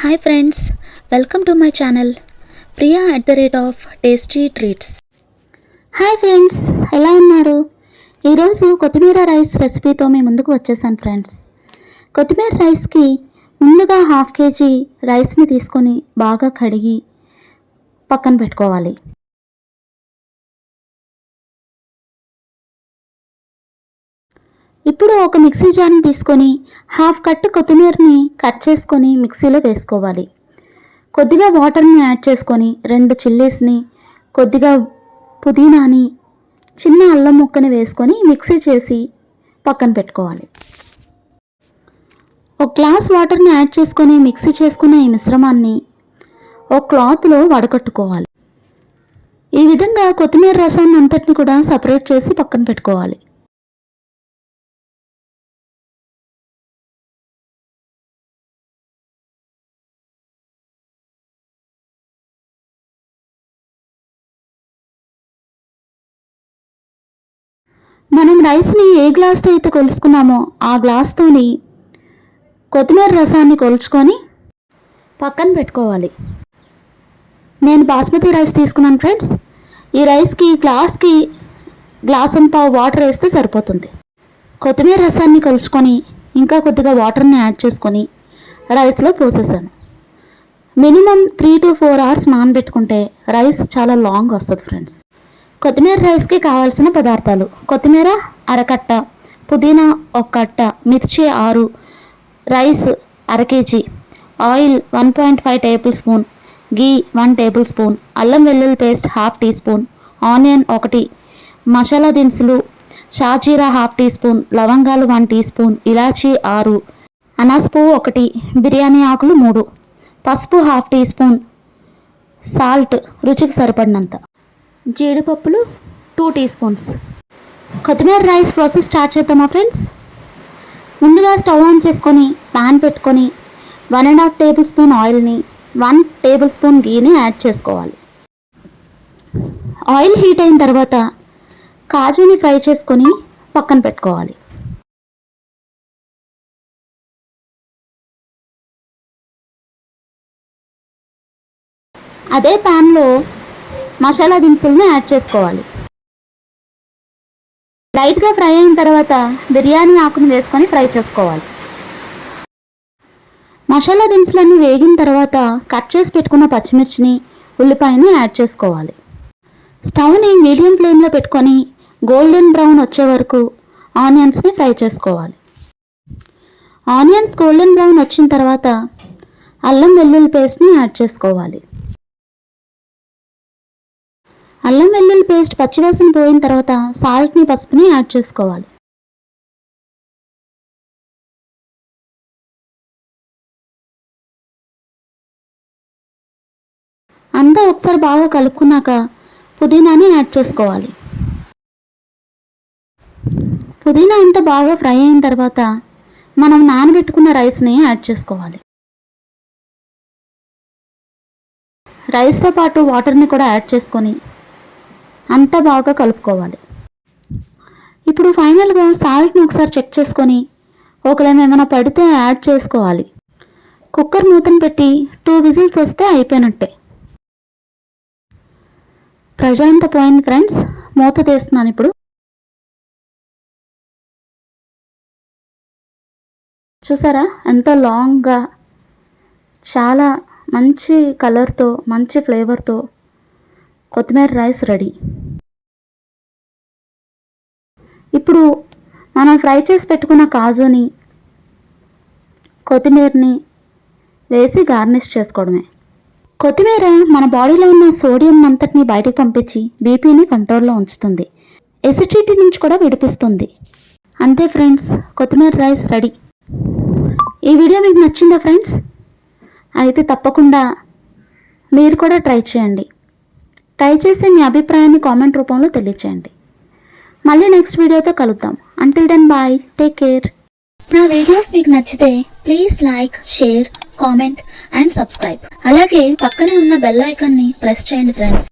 Hi friends, welcome to my channel Priya @tasty treats. Hi friends, ఎలా ఉన్నారు? ఈరోజు కొత్తిమీర రైస్ రెసిపీతో మీ ముందుకు వచ్చేసాను ఫ్రెండ్స్. కొత్తిమీర రైస్కి ముందుగా 1/2 kg రైస్ని తీసుకొని బాగా కడిగి పక్కన పెట్టుకోవాలి. ఇప్పుడు ఒక మిక్సీ జార్ని తీసుకొని 1/2 కట్టు కొత్తిమీరని కట్ చేసుకొని మిక్సీలో వేసుకోవాలి. కొద్దిగా వాటర్ని యాడ్ చేసుకొని 2 చిల్లీస్ని, కొద్దిగా పుదీనాని, చిన్న అల్లం ముక్కని వేసుకొని మిక్సీ చేసి పక్కన పెట్టుకోవాలి. ఒక గ్లాస్ వాటర్ని యాడ్ చేసుకొని మిక్సీ చేసుకున్న ఈ మిశ్రమాన్ని ఒక క్లాత్లో వడకట్టుకోవాలి. ఈ విధంగా కొత్తిమీర రసాన్ని అంతటిని కూడా సపరేట్ చేసి పక్కన పెట్టుకోవాలి. మనం రైస్ని ఏ గ్లాస్తో అయితే కొలుసుకున్నామో ఆ గ్లాస్తోని కొత్తిమీర రసాన్ని కొలుచుకొని పక్కన పెట్టుకోవాలి. నేను బాస్మతి రైస్ తీసుకున్నాను ఫ్రెండ్స్. ఈ రైస్కి గ్లాస్కి 1.5 వాటర్ వేస్తే సరిపోతుంది. కొత్తిమీర రసాన్ని కొలుచుకొని ఇంకా కొద్దిగా వాటర్ని యాడ్ చేసుకొని రైస్లో పోసేసాను. మినిమం 3 to 4 hours నానబెట్టుకుంటే రైస్ చాలా లాంగ్ వస్తుంది ఫ్రెండ్స్. కొత్తిమీర రైస్కి కావాల్సిన పదార్థాలు: కొత్తిమీర 1/2 కట్ట, పుదీనా 1 కట్ట, మిర్చి 6, rice 1/2 kg, oil 1.5 tablespoon, ghee 1 tablespoon, అల్లం వెల్లుల్లి paste 1/2 teaspoon, onion 1, masala దినుసులు షాజీరా 1/2 టీ స్పూన్, లవంగాలు 1 టీ స్పూన్, ఇలాచీ 6, అనాస పువ్వు 1, బిర్యానీ ఆకులు 3, పసుపు 1/2 టీ స్పూన్, సాల్ట్ రుచికి సరిపడినంత, జీడిపప్పులు 2 టీ స్పూన్స్. కొత్తిమీర రైస్ ప్రాసెస్ స్టార్ట్ చేద్దామా ఫ్రెండ్స్? ముందుగా స్టవ్ ఆన్ చేసుకొని ప్యాన్ పెట్టుకొని 1.5 టేబుల్ స్పూన్ ఆయిల్ని, 1 టేబుల్ స్పూన్ గీని యాడ్ చేసుకోవాలి. ఆయిల్ హీట్ అయిన తర్వాత కాజుని ఫ్రై చేసుకొని పక్కన పెట్టుకోవాలి. అదే ప్యాన్లో మసాలా దినుసులను యాడ్ చేసుకోవాలి. లైట్గా ఫ్రై అయిన తర్వాత బిర్యానీ ఆకును వేసుకొని ఫ్రై చేసుకోవాలి. మసాలా దినుసులన్నీ వేగిన తర్వాత కట్ చేసి పెట్టుకున్న పచ్చిమిర్చిని, ఉల్లిపాయని యాడ్ చేసుకోవాలి. స్టవ్ని మీడియం ఫ్లేమ్లో పెట్టుకొని గోల్డెన్ బ్రౌన్ వచ్చే వరకు ఆనియన్స్ని ఫ్రై చేసుకోవాలి. ఆనియన్స్ గోల్డెన్ బ్రౌన్ వచ్చిన తర్వాత అల్లం వెల్లుల్లి పేస్ట్ని యాడ్ చేసుకోవాలి. అల్లం వెల్లుల్లి పేస్ట్ పచ్చివాసన పోయిన తర్వాత సాల్ట్ని, పసుపుని యాడ్ చేసుకోవాలి. అంతా ఒకసారి బాగా కలుపుకున్నాక పుదీనాని యాడ్ చేసుకోవాలి. పుదీనా అంతా బాగా ఫ్రై అయిన తర్వాత మనం నానబెట్టుకున్న రైస్ని యాడ్ చేసుకోవాలి. రైస్తో పాటు వాటర్ని కూడా యాడ్ చేసుకొని అంతా బాగా కలుపుకోవాలి. ఇప్పుడు ఫైనల్గా సాల్ట్ని ఒకసారి చెక్ చేసుకొని ఒకవేళ ఏమైనా పడితే యాడ్ చేసుకోవాలి. కుక్కర్ మూతను పెట్టి 2 విజిల్స్ వస్తే అయిపోయినట్టే. ప్రెషర్ అంతా పోయింది ఫ్రెండ్స్. మూత తీస్తున్నాను ఇప్పుడు. చూసారా ఎంత లాంగ్గా, చాలా మంచి కలర్తో, మంచి ఫ్లేవర్తో కొత్తిమీర రైస్ రెడీ. ఇప్పుడు మనం ఫ్రై చేసి పెట్టుకున్న కాజుని, కొత్తిమీరని వేసి గార్నిష్ చేసుకోవడమే. కొత్తిమీర మన బాడీలో ఉన్న సోడియం అంతటిని బయటకు పంపించి బీపీని కంట్రోల్లో ఉంచుతుంది, ఎసిడిటీ నుంచి కూడా విడిపిస్తుంది. అంతే ఫ్రెండ్స్, కొత్తిమీర రైస్ రెడీ. ఈ వీడియో మీకు నచ్చిందా ఫ్రెండ్స్? అయితే తప్పకుండా మీరు కూడా ట్రై చేయండి. ట్రై చేసి మీ అభిప్రాయాన్ని కామెంట్ రూపంలో తెలియచేయండి. మళ్ళీ నెక్స్ట్ వీడియోతో కలుద్దాం. Until then bye, take care. నా వీడియోస్ మీకు నచ్చితే please like, share, comment and subscribe. అలాగే పక్కనే ఉన్న బెల్ ఐకాన్ని ప్రెస్ చేయండి ఫ్రెండ్స్.